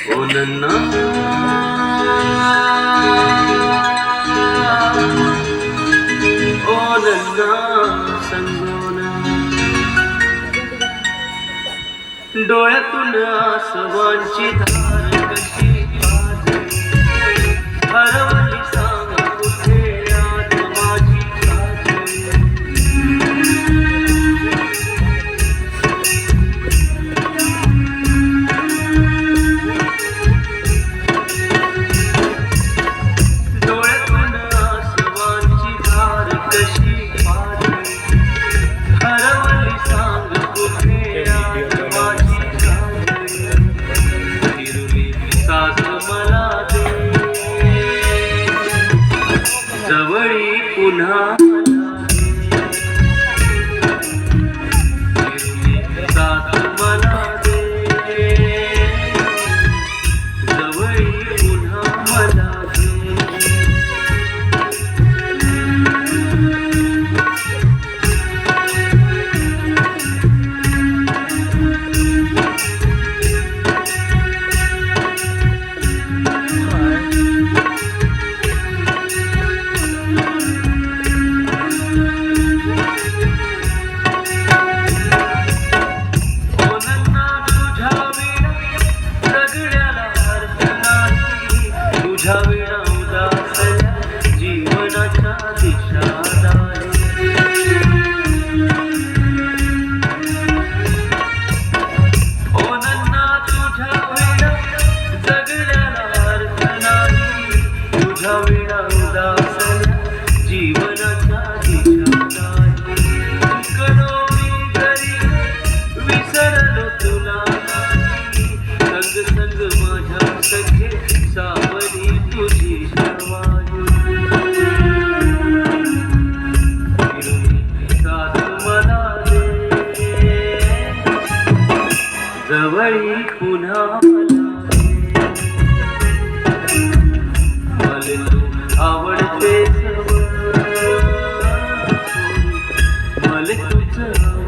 ओ नन्ना ओ नन्ना संगोन डोळ्यातून आसवांची धार कशी हरवली सांग कुठे आज माझी डोळ्यातून आसवांची धार कशी हरवली सांग कुठे आज माझी हिरवी सास मला दे जवळी पुन्हा हिरवी सास मला दे जवळी पुन्हा मला दे तुझ्या विना उदासल्या जीवनाच्या दिशा ओ नन्ना तुझ्या विना जगण्याला अर्थ नाही तुझ्या विना उदासल्या जीवनाच्या दिशा कलोनी घरी विसरलो तुला संग संग माझ्या सखे सावली तुझी शर्वायू साथ मला दे जवळी पुन्हा मला तू आवडते मला तुझं